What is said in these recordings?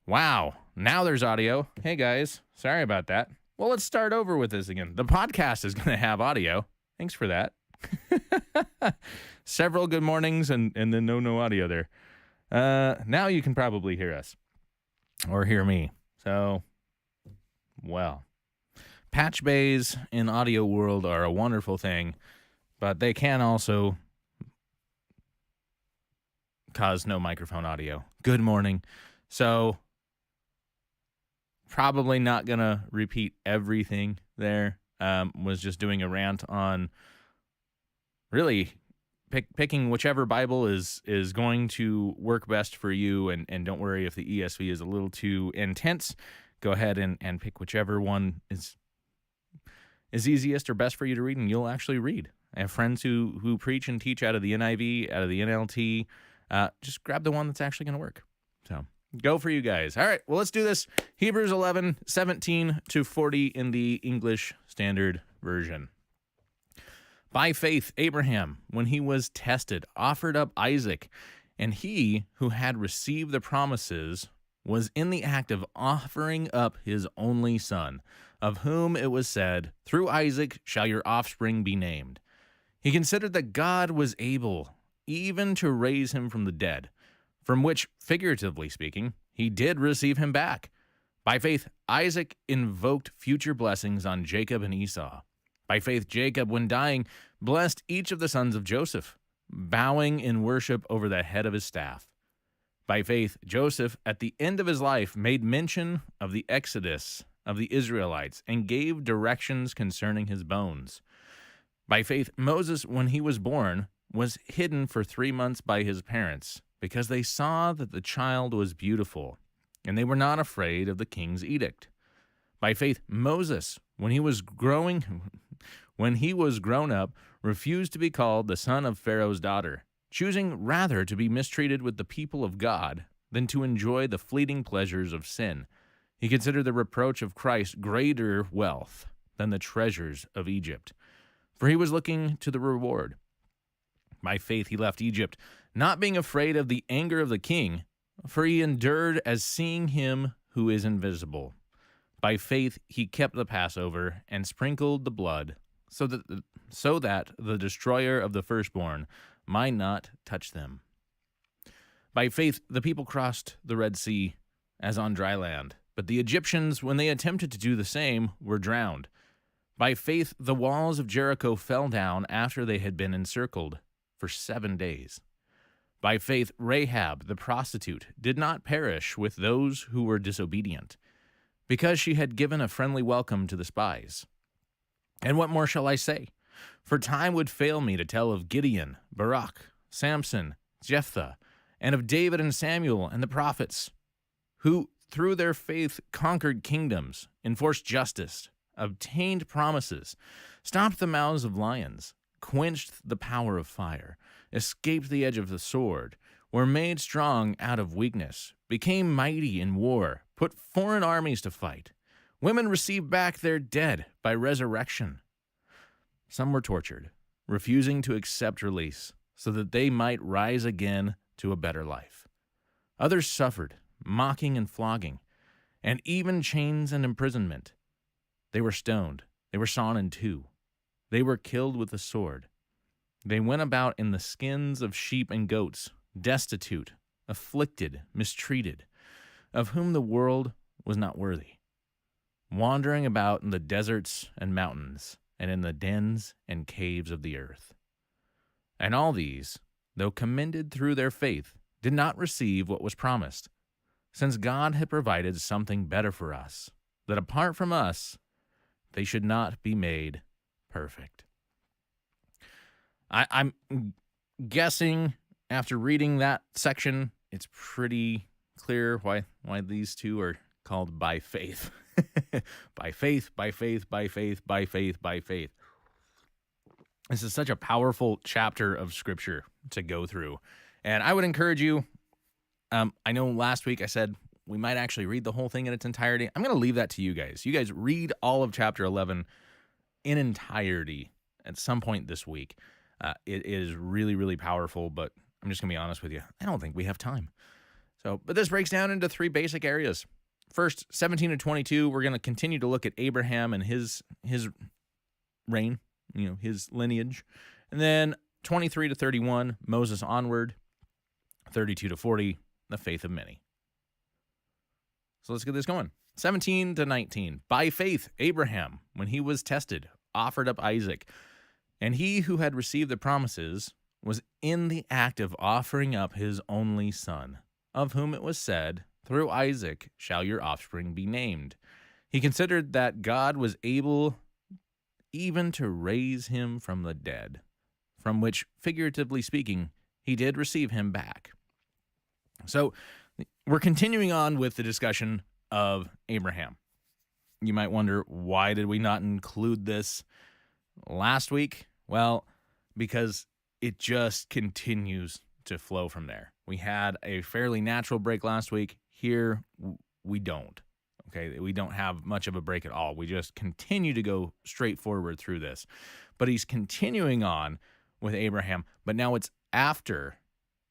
Wow, now there's audio. Hey guys, sorry about that. Well, let's start over with this again. The podcast is going to have audio. Thanks for that. Several good mornings and then no audio there. Now you can probably hear us or hear me. So, well, patch bays in audio world are a wonderful thing, but they can also cause no microphone audio. Good morning. So, probably not going to repeat everything there. Was just doing a rant on really picking whichever Bible is going to work best for you, and don't worry if the ESV is a little too intense. Go ahead and pick whichever one is easiest or best for you to read, and you'll actually read. I have friends who preach and teach out of the NIV, out of the NLT. Just grab the one that's actually going to work. So go for you guys. All right, well, let's do this. Hebrews 11, 17 to 40 in the English Standard Version. By faith, Abraham, when he was tested, offered up Isaac, and he who had received the promises was in the act of offering up his only son, of whom it was said, "Through Isaac shall your offspring be named." He considered that God was able even to raise him from the dead, from which, figuratively speaking, he did receive him back. By faith, Isaac invoked future blessings on Jacob and Esau. By faith, Jacob, when dying, blessed each of the sons of Joseph, bowing in worship over the head of his staff. By faith, Joseph, at the end of his life, made mention of the exodus of the Israelites and gave directions concerning his bones. By faith, Moses, when he was born, was hidden for 3 months by his parents, because they saw that the child was beautiful, and they were not afraid of the king's edict. By faith, Moses, when he was grown up, refused to be called the son of Pharaoh's daughter, choosing rather to be mistreated with the people of God than to enjoy the fleeting pleasures of sin. He considered the reproach of Christ greater wealth than the treasures of Egypt, for he was looking to the reward. By faith he left Egypt, not being afraid of the anger of the king, for he endured as seeing him who is invisible. By faith he kept the Passover and sprinkled the blood, so that the destroyer of the firstborn might not touch them. By faith the people crossed the Red Sea as on dry land, but the Egyptians, when they attempted to do the same, were drowned. By faith the walls of Jericho fell down after they had been encircled for 7 days. By faith Rahab the prostitute did not perish with those who were disobedient, because she had given a friendly welcome to the spies. And what more shall I say? For time would fail me to tell of Gideon, Barak, Samson, Jephthah, and of David and Samuel and the prophets, who through their faith conquered kingdoms, enforced justice, obtained promises, stopped the mouths of lions, quenched the power of fire, escaped the edge of the sword, were made strong out of weakness, became mighty in war, put foreign armies to fight. Women received back their dead by resurrection. Some were tortured, refusing to accept release, so that they might rise again to a better life. Others suffered, mocking and flogging, and even chains and imprisonment. They were stoned, they were sawn in two, they were killed with the sword. They went about in the skins of sheep and goats, destitute, afflicted, mistreated, of whom the world was not worthy, wandering about in the deserts and mountains, and in the dens and caves of the earth. And all these, though commended through their faith, did not receive what was promised, since God had provided something better for us, that apart from us, they should not be made perfect. I'm guessing after reading that section, it's pretty clear why these two are called by faith. By faith, by faith, by faith, by faith, by faith. This is such a powerful chapter of Scripture to go through. And I would encourage you, I know last week I said we might actually read the whole thing in its entirety. I'm going to leave that to you guys. You guys read all of chapter 11 in entirety at some point this week. It is really, really powerful, but I'm just going to be honest with you. I don't think we have time. But this breaks down into three basic areas. First, 17 to 22, we're going to continue to look at Abraham and his reign, his lineage. And then 23 to 31, Moses onward. 32 to 40, the faith of many. So let's get this going. 17 to 19, by faith, Abraham, when he was tested, offered up Isaac. And he who had received the promises was in the act of offering up his only son, of whom it was said, "Through Isaac shall your offspring be named." He considered that God was able even to raise him from the dead, from which, figuratively speaking, he did receive him back. So we're continuing on with the discussion of Abraham. You might wonder, why did we not include this last week? Well, because it just continues to flow from there. We had a fairly natural break last week. Here, we don't. Okay, we don't have much of a break at all. We just continue to go straight forward through this. But he's continuing on with Abraham, but now it's after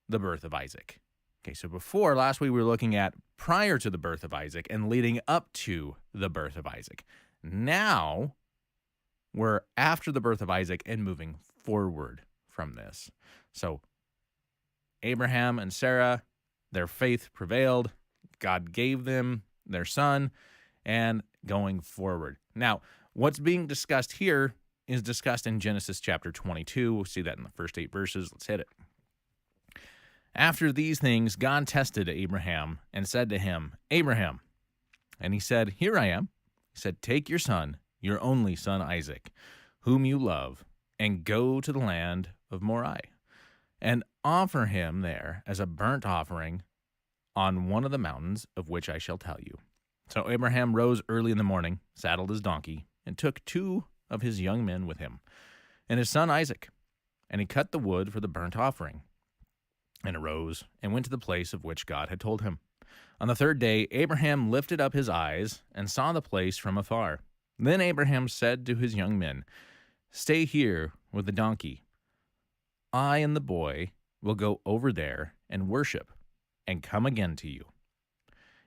the birth of Isaac. Okay, so before, last week we were looking at prior to the birth of Isaac and leading up to the birth of Isaac. Now, we're after the birth of Isaac and moving forward from this. So, Abraham and Sarah, their faith prevailed. God gave them their son, and going forward. Now, what's being discussed here is discussed in Genesis chapter 22. We'll see that in the first 8 verses. Let's hit it. After these things, God tested Abraham and said to him, Abraham. And he said, Here I am. He said, Take your son, your only son Isaac, whom you love, and go to the land of Moriah, and offer him there as a burnt offering on one of the mountains of which I shall tell you. So Abraham rose early in the morning, saddled his donkey, and took 2 of his young men with him, and his son Isaac. And he cut the wood for the burnt offering, and arose and went to the place of which God had told him. On the 3rd day, Abraham lifted up his eyes and saw the place from afar. Then Abraham said to his young men, Stay here with the donkey. I and the boy will go over there and worship, and come again to you.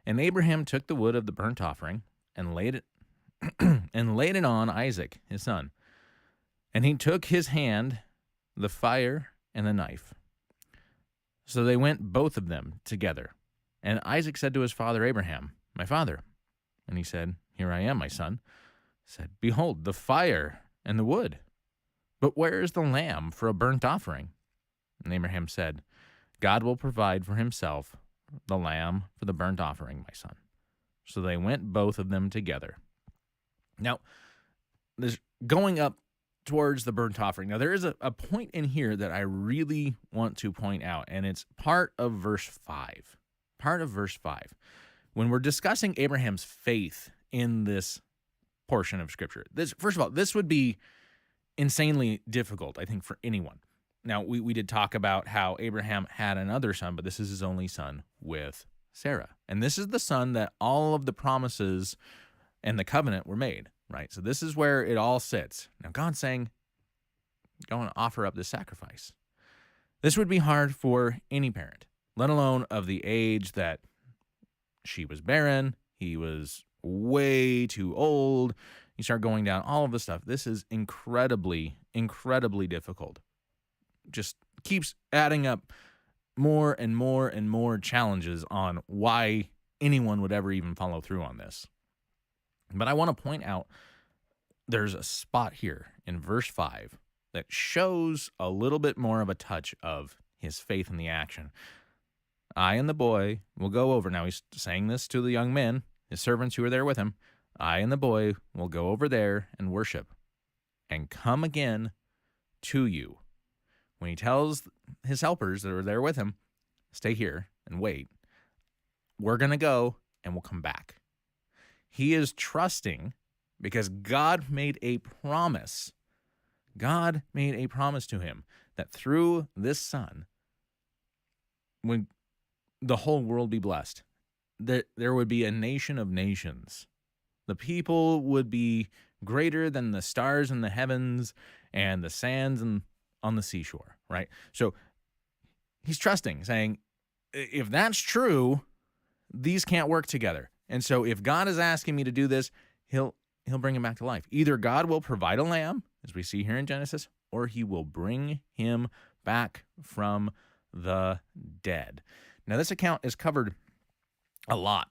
And Abraham took the wood of the burnt offering and laid it and laid it on Isaac his son. And he took his hand the fire and the knife. So they went both of them together. And Isaac said to his father Abraham, My father. And he said, Here I am, my son. He said, Behold, the fire and the wood. But where is the lamb for a burnt offering? And Abraham said, God will provide for himself the lamb for the burnt offering, my son. So they went both of them together. Now, there's going up towards the burnt offering. Now, there is a point in here that I really want to point out, and it's part of verse 5. Part of verse 5. When we're discussing Abraham's faith in this portion of Scripture, first of all, this would be insanely difficult, I think, for anyone. Now, we did talk about how Abraham had another son, but this is his only son with Sarah. And this is the son that all of the promises and the covenant were made, right? So this is where it all sits. Now, God's saying, go and offer up this sacrifice. This would be hard for any parent, let alone of the age that she was barren, he was way too old, you start going down all of the stuff. This is incredibly, incredibly difficult. Just keeps adding up more and more and more challenges on why anyone would ever even follow through on this. But I want to point out there's a spot here in verse 5 that shows a little bit more of a touch of his faith in the action. I and the boy will go over. Now he's saying this to the young men, his servants who are there with him. I and the boy will go over there and worship and come again to you. When he tells his helpers that are there with him, stay here and wait, we're going to go and we'll come back. He is trusting because God made a promise. God made a promise to him that through this son, when the whole world be blessed, that there would be a nation of nations. The people would be greater than the stars in the heavens and the sands on the seashore, right? So he's trusting, saying, if that's true, these can't work together. And so if God is asking me to do this, he'll bring him back to life. Either God will provide a lamb, as we see here in Genesis, or he will bring him back from the dead. Now, this account is covered a lot.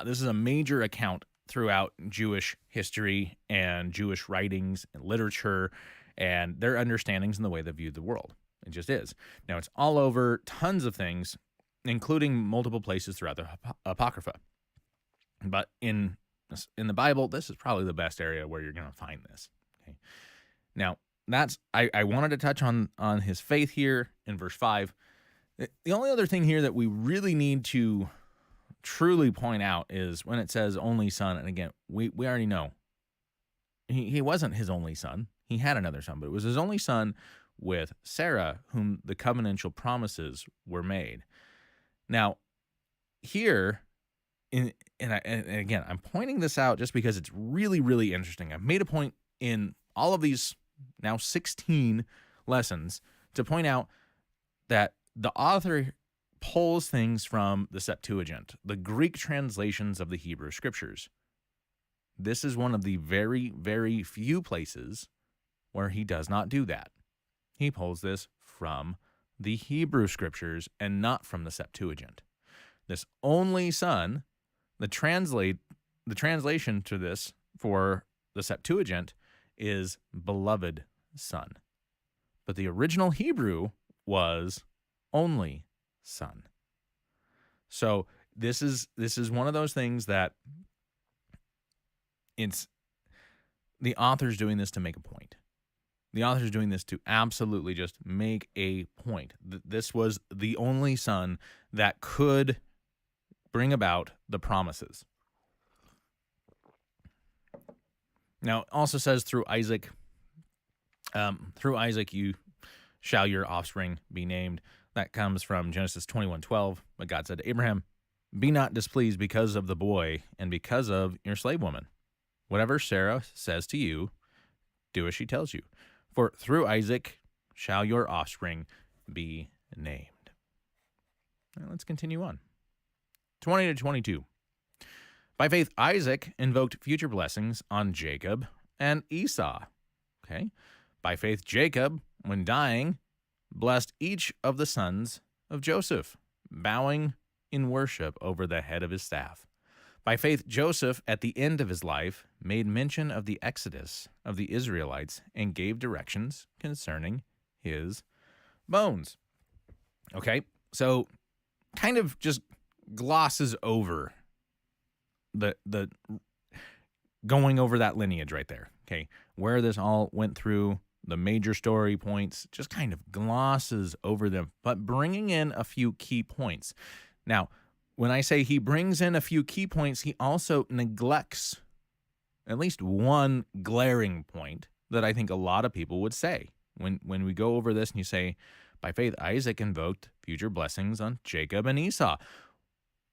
This is a major account throughout Jewish history and Jewish writings and literature and their understandings and the way they viewed the world. It just is. Now, it's all over tons of things, including multiple places throughout the Apocrypha. But in the Bible, this is probably the best area where you're going to find this. Okay. Now, I wanted to touch on his faith here in verse 5. The only other thing here that we really need to truly point out is when it says only son, and again, we already know he wasn't his only son. He had another son, but it was his only son with Sarah, whom the covenantal promises were made. Now, here, and again, I'm pointing this out just because it's really, really interesting. I've made a point in all of these now 16 lessons to point out that the author pulls things from the Septuagint, the Greek translations of the Hebrew Scriptures. This is one of the very, very few places where he does not do that. He pulls this from the Hebrew Scriptures and not from the Septuagint. This only son, the translation to this for the Septuagint is beloved son. But the original Hebrew was only son. So this is one of those things that it's the author's doing this to make a point. The author's doing this to absolutely just make a point. This was the only son that could bring about the promises. Now, it also says through Isaac you shall your offspring be named. That comes from Genesis 21:12. But God said to Abraham, be not displeased because of the boy and because of your slave woman. Whatever Sarah says to you, do as she tells you. For through Isaac shall your offspring be named. Now let's continue on. 20 to 22. By faith, Isaac invoked future blessings on Jacob and Esau. Okay. By faith, Jacob, when dying, blessed each of the sons of Joseph, bowing in worship over the head of his staff. By faith, Joseph, at the end of his life, made mention of the exodus of the Israelites and gave directions concerning his bones. Okay, so kind of just glosses over the going over that lineage right there. Okay, where this all went through, the major story points, just kind of glosses over them, but bringing in a few key points. Now, when I say he brings in a few key points, he also neglects at least one glaring point that I think a lot of people would say. When we go over this and you say, by faith, Isaac invoked future blessings on Jacob and Esau.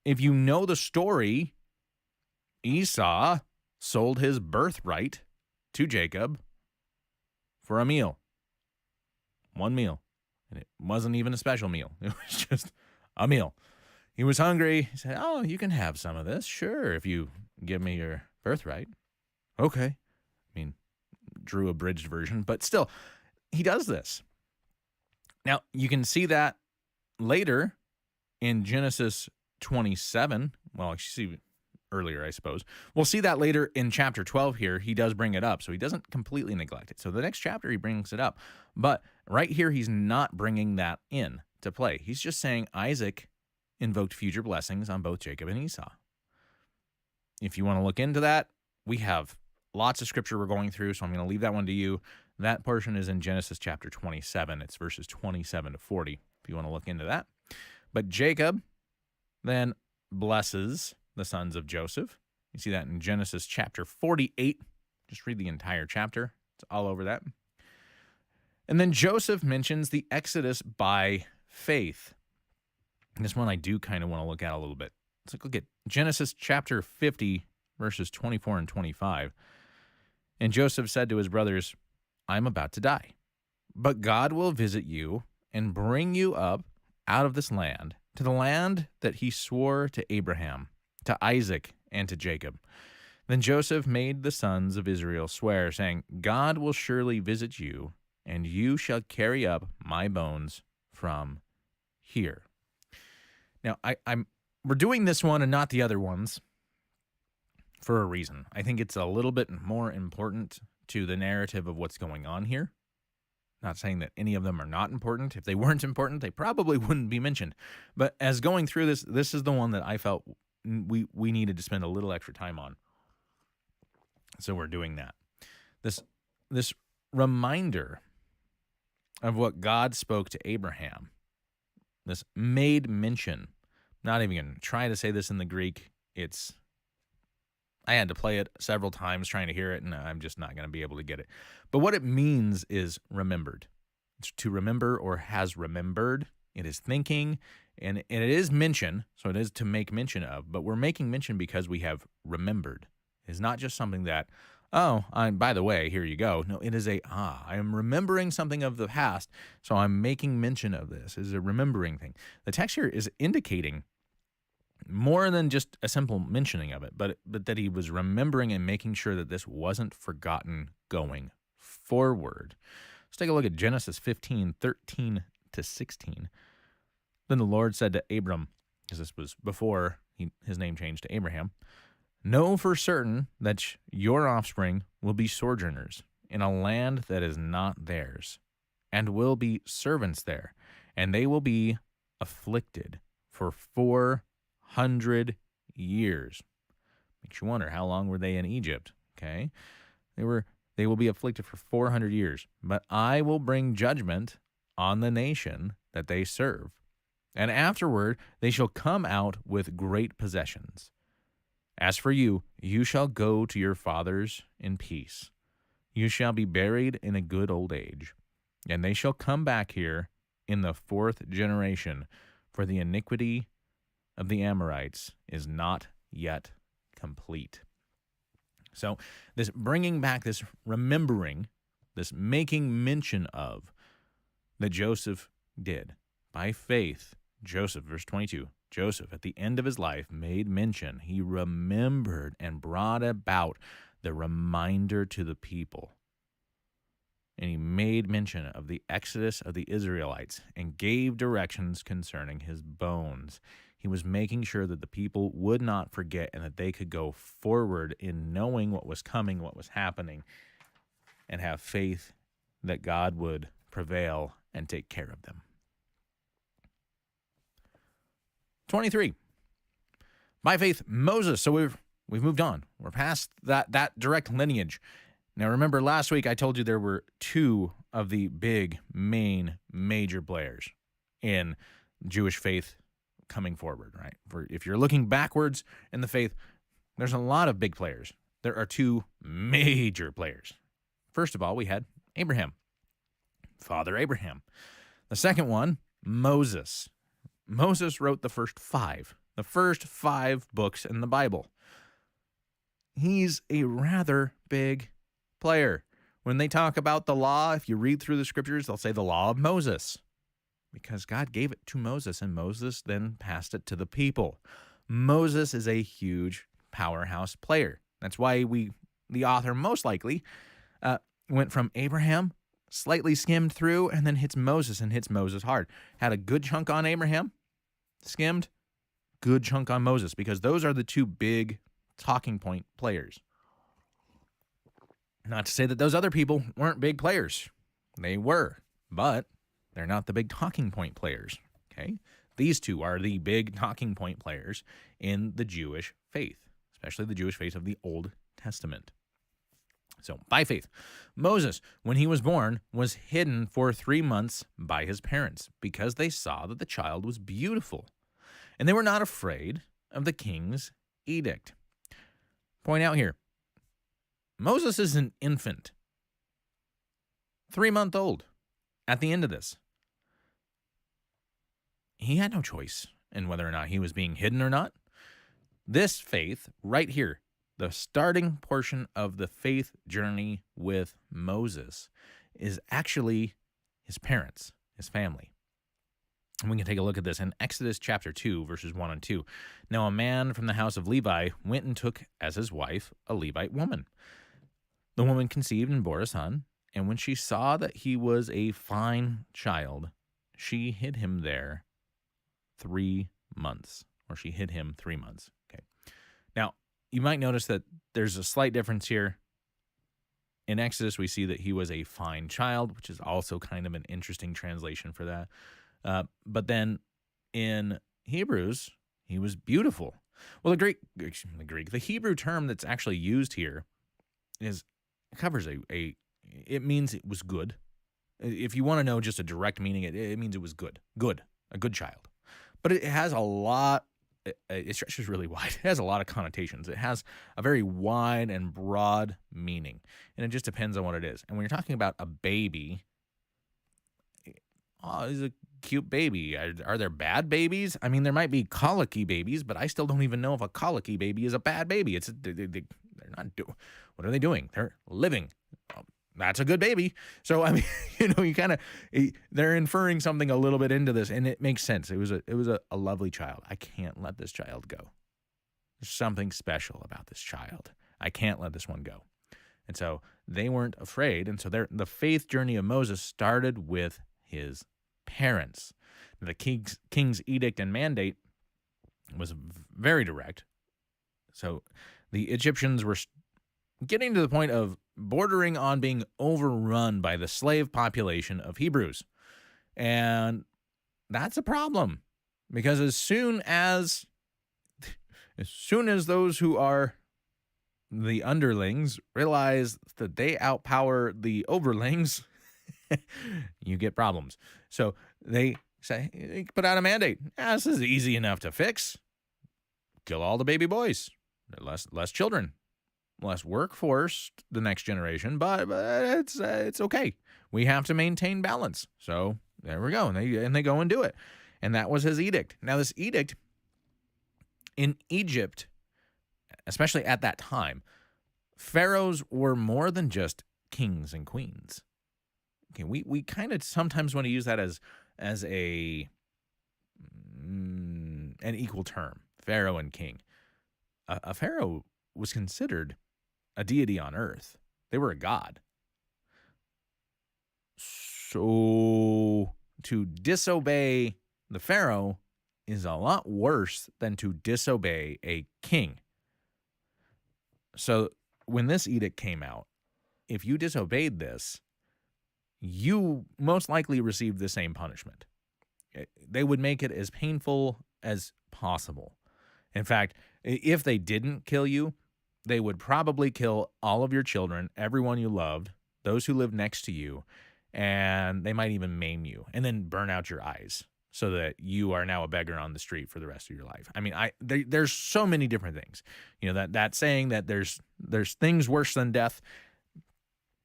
If you know the story, Esau sold his birthright to Jacob for a meal. One meal. And it wasn't even a special meal. It was just a meal. He was hungry. He said, oh, you can have some of this. Sure, if you give me your birthright. Okay. I mean, drew abridged version, but still, he does this. Now, you can see that later in Genesis 27. Well, you see earlier, I suppose. We'll see that later in chapter 12 here. He does bring it up, so he doesn't completely neglect it. So the next chapter, he brings it up. But right here, he's not bringing that in to play. He's just saying Isaac invoked future blessings on both Jacob and Esau. If you want to look into that, we have lots of scripture we're going through, so I'm going to leave that one to you. That portion is in Genesis chapter 27. It's verses 27 to 40, if you want to look into that. But Jacob then blesses the sons of Joseph. You see that in Genesis chapter 48. Just read the entire chapter. It's all over that. And then Joseph mentions the Exodus by faith. And this one I do kind of want to look at a little bit. Let's look at Genesis chapter 50, verses 24 and 25. And Joseph said to his brothers, I am about to die, but God will visit you and bring you up out of this land to the land that he swore to Abraham, to Isaac, and to Jacob. Then Joseph made the sons of Israel swear, saying, God will surely visit you, and you shall carry up my bones from here. Now, we're doing this one and not the other ones for a reason. I think it's a little bit more important to the narrative of what's going on here. Not saying that any of them are not important. If they weren't important, they probably wouldn't be mentioned. But as going through this, this is the one that I felt we needed to spend a little extra time on. So we're doing that. This reminder of what God spoke to Abraham. This made mention. Not even going to try to say this in the Greek. I had to play it several times trying to hear it, and I'm just not going to be able to get it. But what it means is remembered. It's to remember or has remembered. It is thinking, and it is mention, so it is to make mention of. But we're making mention because we have remembered. It's not just something that, by the way, here you go. No, it is I am remembering something of the past, so I'm making mention of this. It's a remembering thing. The text here is indicating more than just a simple mentioning of it, but that he was remembering and making sure that this wasn't forgotten going forward. Let's take a look at Genesis 15:13-16. Then the Lord said to Abram, because this was before his name changed to Abraham, know for certain that your offspring will be sojourners in a land that is not theirs, and will be servants there, and they will be afflicted for 400 years. Makes you wonder, how long were they in Egypt? Okay, they will be afflicted for 400 years, but I will bring judgment on the nation that they serve, and afterward they shall come out with great possessions. As for you, you shall go to your fathers in peace. You shall be buried in a good old age, and they shall come back here in the 4th generation, for the iniquity of the Amorites is not yet complete. So this bringing back, this remembering, this making mention of that Joseph did by faith. Joseph, verse 22, Joseph at the end of his life made mention. He remembered and brought about the reminder to the people. And he made mention of the exodus of the Israelites and gave directions concerning his bones. He was making sure that the people would not forget and that they could go forward in knowing what was coming, what was happening, and have faith that God would prevail and take care of them. 23. By faith, Moses. So we've moved on. We're past that direct lineage. Now, remember last week I told you there were 2 of the big, main, major players in Jewish faith coming forward, right? If you're looking backwards in the faith, there's a lot of big players. There are 2 major players. First of all, we had Abraham, Father Abraham. The second one, Moses. Moses wrote the first 5 books in the Bible. He's a rather big player. When they talk about the law, if you read through the scriptures, they'll say the law of Moses, because God gave it to Moses, and Moses then passed it to the people. Moses is a huge powerhouse player. That's why the author most likely went from Abraham, slightly skimmed through, and then hits Moses hard. Had a good chunk on Abraham, skimmed, good chunk on Moses, because those are the 2 big talking point players. Not to say that those other people weren't big players. They were, but they're not the big talking point players, okay? These 2 are the big talking point players in the Jewish faith, especially the Jewish faith of the Old Testament. So, by faith, Moses, when he was born, was hidden for 3 months by his parents because they saw that the child was beautiful, and they were not afraid of the king's edict. Point out here, Moses is an infant, 3-month-old at the end of this. He had no choice in whether or not he was being hidden or not. This faith right here, the starting portion of the faith journey with Moses, is actually his parents, his family. And we can take a look at this in Exodus chapter 2, verses 1 and 2. Now a man from the house of Levi went and took as his wife a Levite woman. The woman conceived and bore a son, and when she saw that he was a fine child, she hid him there 3 months, or she hid him 3 months. Okay. Now, you might notice that there's a slight difference here. In Exodus, we see that he was a fine child, which is also kind of an interesting translation for that. But then in Hebrews, he was beautiful. Well, the Hebrew term that's actually used here covers it means it was good. If you want to know just a direct meaning, it means it was good, a good child. But it has a lot, it stretches really wide. It has a lot of connotations. It has a very wide and broad meaning, and it just depends on what it is. And when you're talking about a baby, oh, it's a cute baby. Are there bad babies? I mean, there might be colicky babies, but I still don't even know if a colicky baby is a bad baby. They're not what are they doing? They're living. That's a good baby. So I mean, you kind of they're inferring something a little bit into this, and it makes sense. It was a lovely child. I can't let this child go. There's something special about this child. I can't let this one go. And so they weren't afraid, and so the faith journey of Moses started with his parents. The king's edict and mandate was very direct. So the Egyptians were getting to the point of bordering on being overrun by the slave population of Hebrews. And that's a problem, because as soon as those who are the underlings realize that they outpower the overlings, you get problems. So they put out a mandate. This is easy enough to fix. Kill all the baby boys. Less children. Less workforce, the next generation, but it's okay. We have to maintain balance. So there we go. And they go and do it. And that was his edict. Now, this edict in Egypt, especially at that time, pharaohs were more than just kings and queens. Okay, we kind of sometimes want to use that as an equal term, pharaoh and king. A pharaoh was considered a deity on earth. They were a god. So to disobey the pharaoh is a lot worse than to disobey a king. So when this edict came out, if you disobeyed this, you most likely received the same punishment. They would make it as painful as possible. In fact, if they didn't kill you, they would probably kill all of your children, everyone you loved, those who lived next to you, and they might even maim you and then burn out your eyes so that you are now a beggar on the street for the rest of your life. I mean, there's so many different things. That saying that there's things worse than death,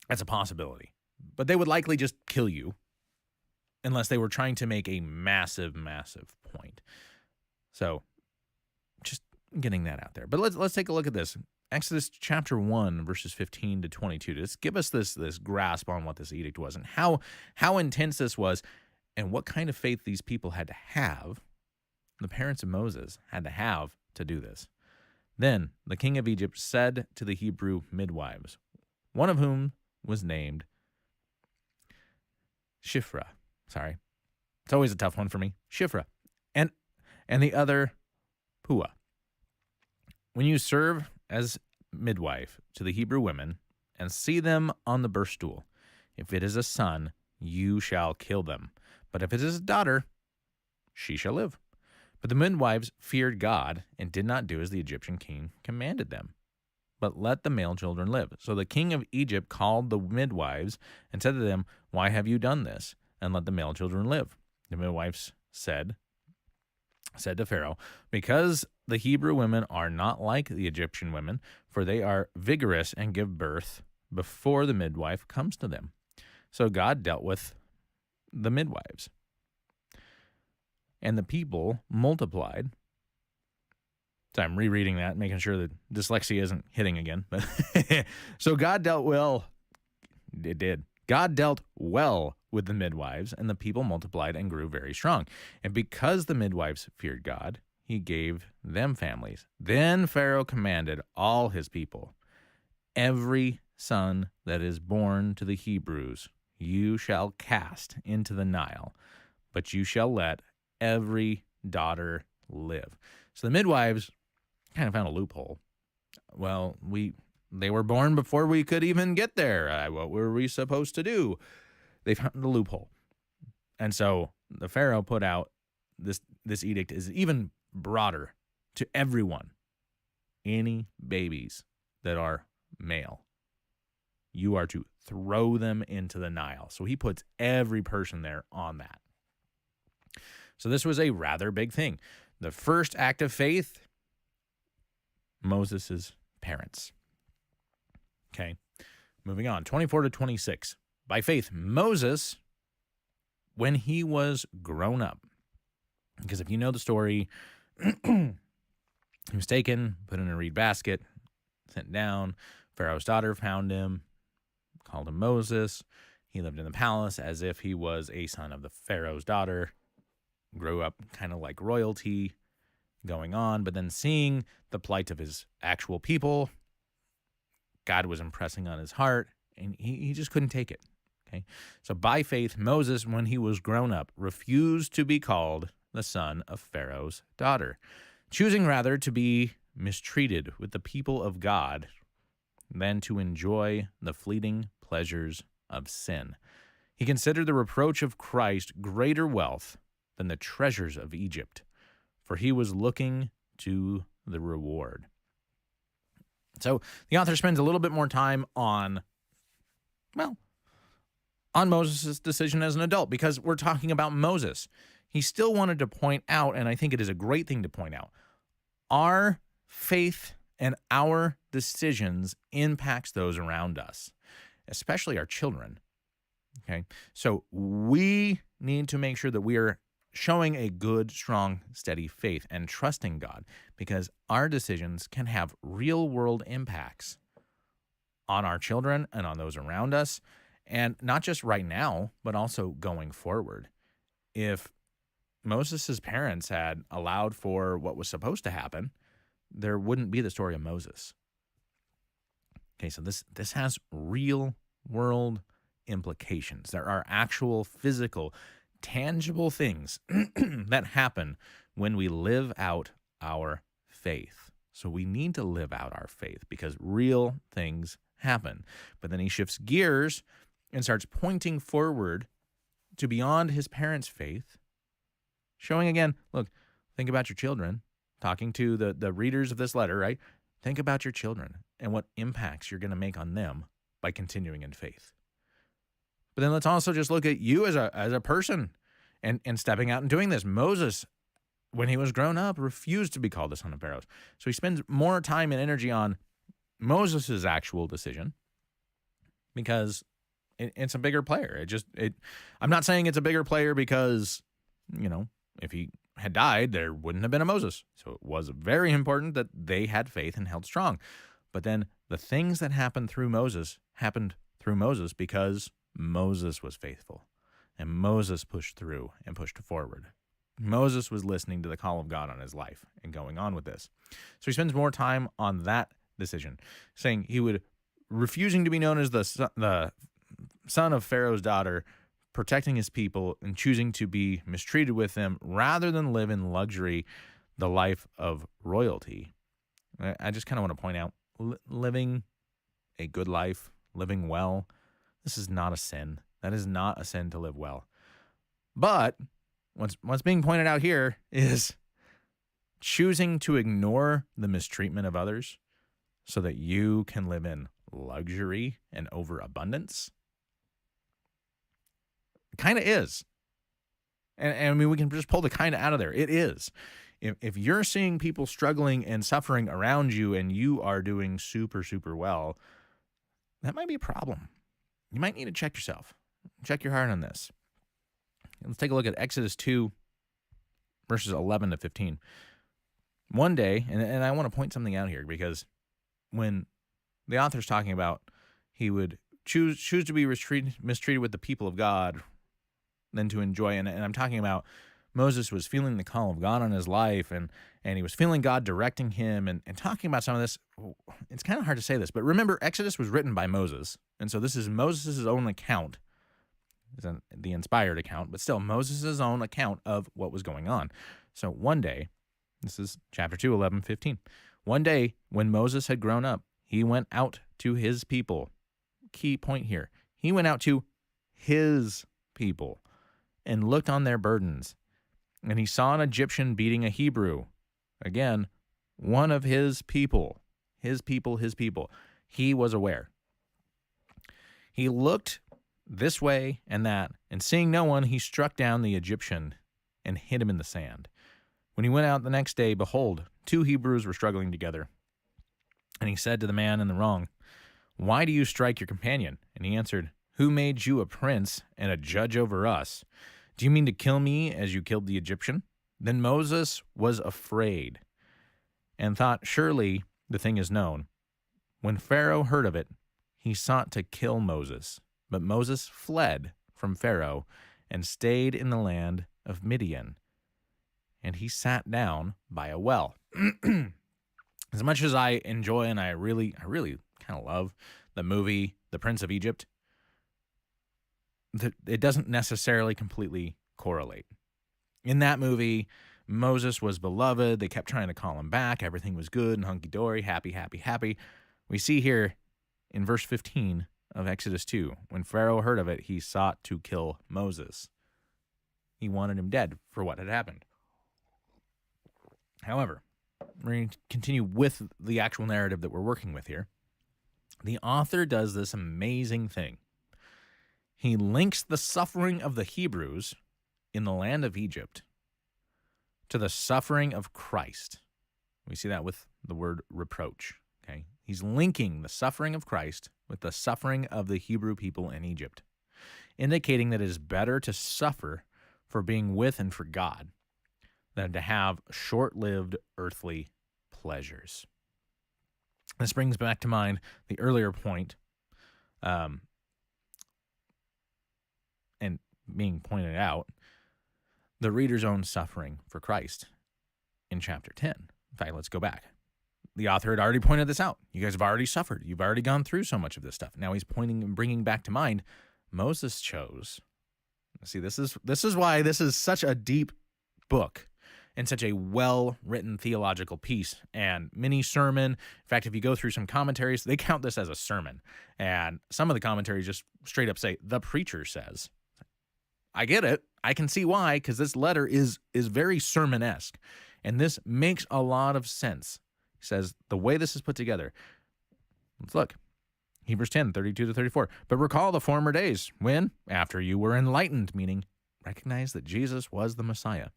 that's a possibility. But they would likely just kill you unless they were trying to make a massive, massive point. So just getting that out there. But let's take a look at this. Exodus chapter 1, verses 15 to 22. Just give us this grasp on what this edict was and how intense this was and what kind of faith these people had to have, the parents of Moses had to have to do this. Then the king of Egypt said to the Hebrew midwives, one of whom was named Shiphrah. Sorry. It's always a tough one for me. Shiphrah. And the other Puah. When you serve as midwife to the Hebrew women and see them on the birth stool, if it is a son, you shall kill them. But if it is a daughter, she shall live. But the midwives feared God and did not do as the Egyptian king commanded them, but let the male children live. So the king of Egypt called the midwives and said to them, why have you done this? And let the male children live. The midwives said to Pharaoh, because the Hebrew women are not like the Egyptian women, for they are vigorous and give birth before the midwife comes to them. So God dealt with the midwives. And the people multiplied. So I'm rereading that, making sure that dyslexia isn't hitting again. But so God dealt well. It did. God dealt well with the midwives, and the people multiplied and grew very strong. And because the midwives feared God, he gave them families. Then Pharaoh commanded all his people, every son that is born to the Hebrews you shall cast into the Nile, but you shall let every daughter live. So the midwives kind of found a loophole. Well, they were born before we could even get there. What were we supposed to do? They found a loophole. And so the Pharaoh put out this edict is even broader to everyone. Any babies that are male, you are to throw them into the Nile. So he puts every person there on that. So this was a rather big thing. The first act of faith, Moses' parents. Okay, moving on, 24 to 26. By faith, Moses, when he was grown up, because if you know the story, he was taken, put in a reed basket, sent down. Pharaoh's daughter found him, called him Moses. He lived in the palace as if he was a son of the Pharaoh's daughter. Grew up kind of like royalty going on, but then seeing the plight of his actual people, God was impressing on his heart, and he just couldn't take it. Okay, so by faith, Moses, when he was grown up, refused to be called the son of Pharaoh's daughter, choosing rather to be mistreated with the people of God than to enjoy the fleeting pleasures of sin. He considered the reproach of Christ greater wealth than the treasures of Egypt, for he was looking to the reward. So the author spends a little bit more time on Moses' decision as an adult, because we're talking about Moses. He still wanted to point out, and I think it is a great thing to point out, our faith and our decisions impacts those around us, especially our children. Okay, so we need to make sure that we are showing a good, strong, steady faith and trusting God, because our decisions can have real-world impacts on our children and on those around us, and not just right now, but also going forward. If Moses' parents had allowed for what was supposed to happen, there wouldn't be the story of Moses. Okay, so this has real-world implications. There are actual physical, tangible things that happen when we live out our faith. So we need to live out our faith because real things happen. But then he shifts gears and starts pointing forward to beyond his parents' faith, showing again, look, think about your children, talking to the readers of this letter, right? Think about your children and what impacts you're going to make on them by continuing in faith. But then let's also just look at you as a person and stepping out and doing this. Moses, when he was grown up, refused to be called the son of Pharaoh. So he spends more time and energy on Moses' actual decision because it's a bigger player. I'm not saying it's a bigger player because, if he had died, there wouldn't have been a Moses. So it was very important that they had faith and held strong. But then the things that happened through Moses because Moses was faithful and Moses pushed through and pushed forward. Moses was listening to the call of God on his life and going on with this. So he spends more time on that decision, saying he would refusing to be known as the son of Pharaoh's daughter, protecting his people and choosing to be mistreated with them rather than live in luxury, the life of royalty. I just kind of want to point out, living a good life, living well, this is not a sin. That is not a sin to live well. But what's being pointed out here is choosing to ignore the mistreatment of others so that you can live in luxury and overabundance. Kind of is. And I mean, we can just pull the kind of out of there. It is. If you're seeing people struggling and suffering around you and you are doing super, super well, that might be a problem. You might need to check yourself. Check your heart on this. Let's take a look at Exodus 2, verses 11 to 15. One day, and I want to point something out here because when the author's talking about he would choose to be mistreated with the people of God than to enjoy, and I'm talking about Moses was feeling the call of God on his life, and he was feeling God directing him, and talking about some of this. It's kind of hard to say this, but remember, Exodus was written by Moses, and so this is Moses' own account. It's the inspired account, but still Moses' own account of what was going on. So one day, this is chapter 2, 11, 15. One day, when Moses had grown up, he went out to his people. Key point here. He went out to his people and looked on their burdens. And he saw an Egyptian beating a Hebrew. Again, one of his people. His people. He was aware. He looked this way and that, and seeing no one, he struck down the Egyptian and hid him in the sand. When he went out the next day, behold, 2 Hebrews were struggling together. And he said to the man in the wrong, Why do you strike your companion? And he answered, Who made you a prince and a judge over us? Do you mean to kill me as you killed the Egyptian? Then Moses was afraid and thought, Surely the thing is known. When Pharaoh heard of it, he sought to kill Moses. But Moses fled from Pharaoh and stayed in the land of Midian. And he sat down by a well. As much as I enjoy and I really kind of love the movie The Prince of Egypt, it doesn't necessarily completely correlate. In that movie, Moses was beloved. They kept trying to call him back. Everything was good and hunky-dory, happy, happy, happy. We see here in verse 15 of Exodus 2, when Pharaoh heard of it, he sought to kill Moses. He wanted him dead for what had happened. However, we're going to continue with the actual narrative that we're working with here. The author does this amazing thing. He links the suffering of the Hebrews in the land of Egypt to the suffering of Christ. We see that with the word reproach. Okay, he's linking the suffering of Christ with the suffering of the Hebrew people in Egypt, indicating that it is better to suffer for being with and for God than to have short-lived earthly pleasures. This brings back to mind the earlier point, and being pointed out, the reader's own suffering for Christ in chapter 10. In fact, let's go back. The author had already pointed this out. You guys have already suffered. You've already gone through so much of this stuff. Now he's pointing and bringing back to mind, Moses chose. See, this is why this is such a deep book and such a well-written theological piece and mini sermon. In fact, if you go through some commentaries, they count this as a sermon. And some of the commentaries just straight up say, the preacher says. I get it. I can see why, because this letter is very sermon-esque. And this makes a lot of sense. He says, the way this is put together. Let's look. Hebrews 10, 32 to 34. But recall the former days when, after you were enlightened, meaning recognize that Jesus was the Messiah,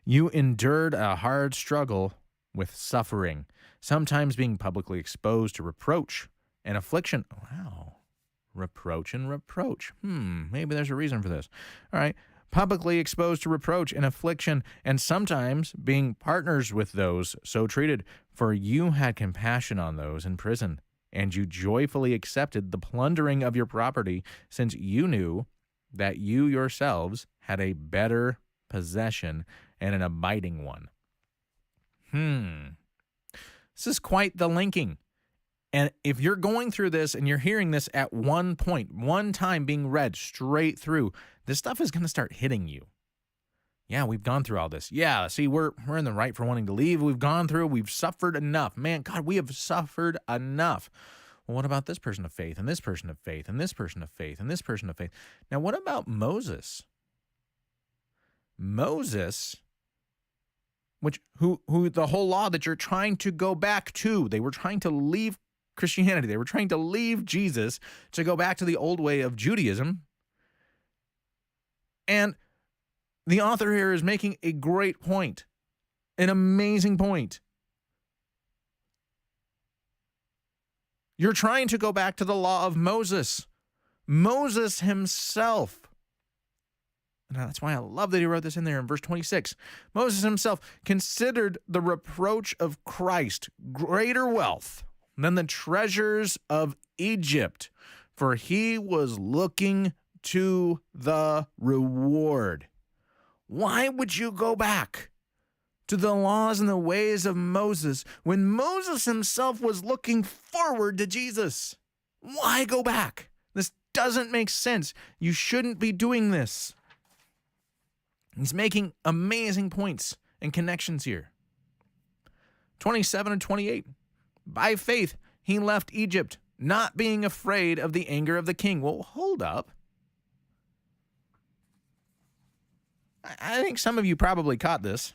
you endured a hard struggle with suffering, sometimes being publicly exposed to reproach and affliction. Wow. Reproach and reproach. Maybe there's a reason for this. All right. Publicly exposed to reproach and affliction, and sometimes being partners with those so treated. For you had compassion on those in prison, and you joyfully accepted the plundering of your property, since you knew that you yourselves had a better possession and an abiding one. This is quite the linking. And if you're going through this and you're hearing this at one point, one time being read straight through, this stuff is going to start hitting you. Yeah, we've gone through all this. Yeah, see, we're in the right for wanting to leave. We've gone through, we've suffered enough. Man, God, we have suffered enough. Well, what about this person of faith and this person of faith and this person of faith and this person of faith? Now, what about Moses? Moses, who the whole law that you're trying to go back to, they were trying to leave Christianity. They were trying to leave Jesus to go back to the old way of Judaism. And the author here is making a great point, an amazing point. You're trying to go back to the law of Moses. Moses himself. And that's why I love that he wrote this in there in verse 26. Moses himself considered the reproach of Christ greater wealth than the treasures of Egypt, for he was looking to the reward. Why would you go back to the laws and the ways of Moses when Moses himself was looking forward to Jesus? Why go back? This doesn't make sense. You shouldn't be doing this. He's making amazing points and connections here. 27 and 28. By faith, he left Egypt, not being afraid of the anger of the king. Well, hold up. I think some of you probably caught this.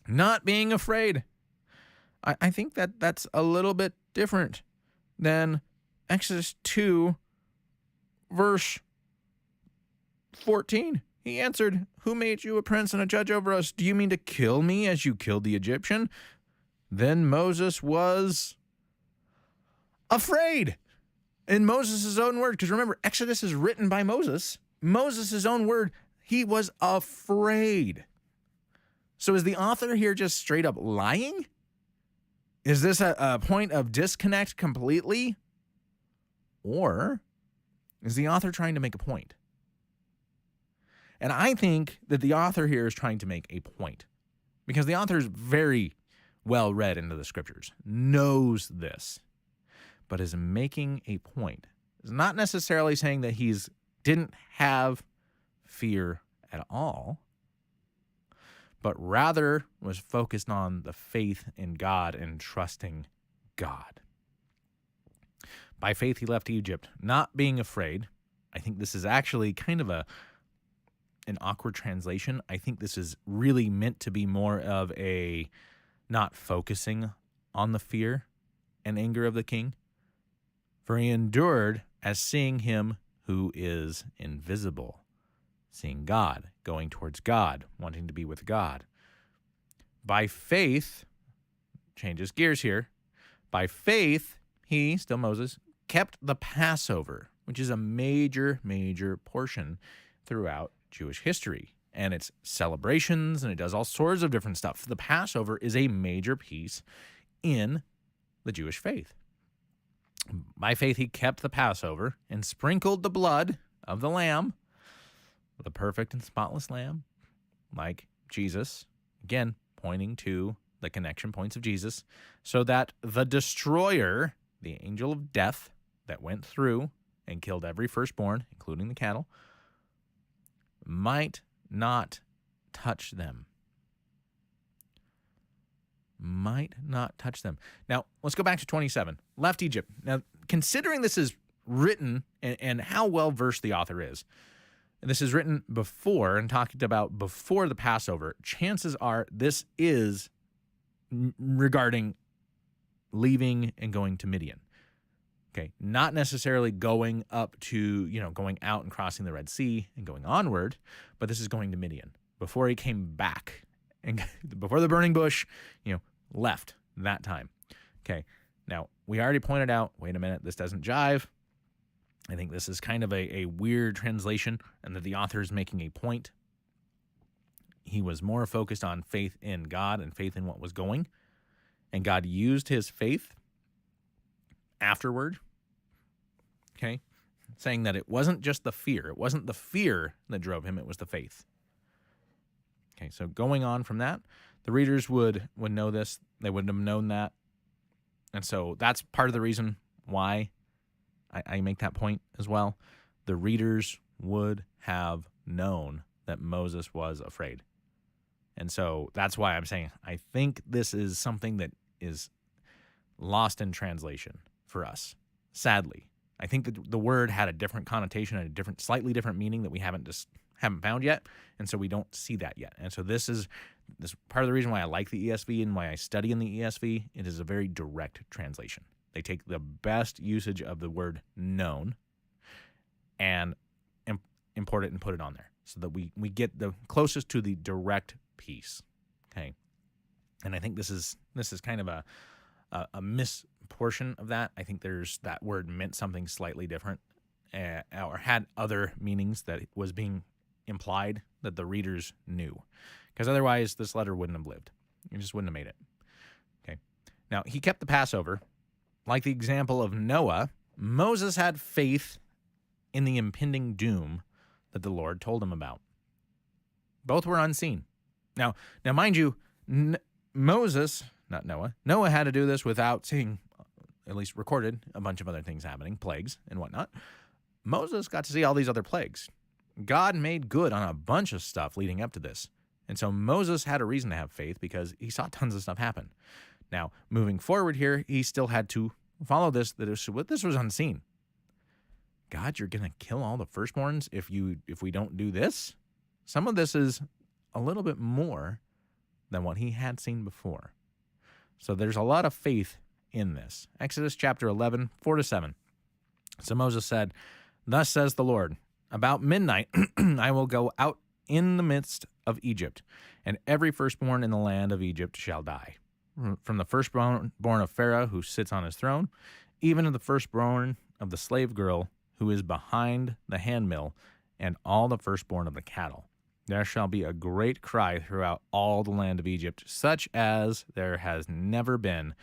Not being afraid. I think that's a little bit different than Exodus 2, verse 14. He answered, "Who made you a prince and a judge over us? Do you mean to kill me as you killed the Egyptian?" Then Moses was afraid. In Moses' own word, because remember, Exodus is written by Moses. Moses' own word, he was afraid. So is the author here just straight up lying? Is this a point of disconnect completely? Or is the author trying to make a point? And I think that the author here is trying to make a point, because the author is very well read into the scriptures, knows this, but is making a point. It's not necessarily saying that he's didn't have fear at all, but rather was focused on the faith in God and trusting God. By faith he left Egypt, not being afraid. I think this is actually kind of an awkward translation. I think this is really meant to be more of a not focusing on the fear and anger of the king. For he endured as seeing him who is invisible, seeing God, going towards God, wanting to be with God. By faith, changes gears here, by faith, he, still Moses, kept the Passover, which is a major, major portion throughout Jewish history. And it's celebrations, and it does all sorts of different stuff. The Passover is a major piece in the Jewish faith. By faith, he kept the Passover and sprinkled the blood of the lamb, the perfect and spotless lamb, like Jesus, again, pointing to the connection points of Jesus, so that the destroyer, the angel of death that went through and killed every firstborn, including the cattle, might not touch them. Might not touch them. Now, let's go back to 27. Left Egypt. Now, considering this is written and how well-versed the author is, and this is written before and talked about before the Passover, chances are this is regarding leaving and going to Midian. Okay, not necessarily going up to, going out and crossing the Red Sea and going onward, but this is going to Midian before he came back and before the burning bush, left that time. Okay, now we already pointed out, wait a minute, this doesn't jive. I think this is kind of a weird translation, and that the author is making a point. He was more focused on faith in God and faith in what was going, and God used his faith afterward, okay, saying that it wasn't just the fear. It wasn't the fear that drove him, it was the faith. Okay, so going on from that, the readers would know this. They would have known that. And so that's part of the reason why I make that point as well. The readers would have known that Moses was afraid. And so that's why I'm saying I think this is something that is lost in translation for us, sadly. I think that the word had a different connotation and a slightly different meaning that we haven't found yet, and so we don't see that yet. And so this part of the reason why I like the ESV and why I study in the ESV. It is a very direct translation. They take the best usage of the word known and import it and put it on there so that we get the closest to the direct piece. Okay, and I think this is kind of a misportion of that. I think that word meant something slightly different, or had other meanings that was being implied that the readers knew, because otherwise this letter wouldn't have lived. It just wouldn't have made it. Okay, now he kept the Passover. Like the example of Noah, Moses had faith in the impending doom that the Lord told him about. Both were unseen. Now, mind you, Moses, not Noah, Noah had to do this without seeing, at least recorded, a bunch of other things happening, plagues and whatnot. Moses got to see all these other plagues. God made good on a bunch of stuff leading up to this. And so Moses had a reason to have faith because he saw tons of stuff happen. Now, moving forward here, he still had to follow this. This was unseen. God, you're going to kill all the firstborns if we don't do this? Some of this is a little bit more than what he had seen before. So there's a lot of faith in this. Exodus chapter 11, 4-7. So Moses said, "Thus says the Lord, about midnight I will go out in the midst of Egypt, and every firstborn in the land of Egypt shall die, from the firstborn of Pharaoh who sits on his throne, even to the firstborn of the slave girl who is behind the handmill, and all the firstborn of the cattle. There shall be a great cry throughout all the land of Egypt, such as there has never been,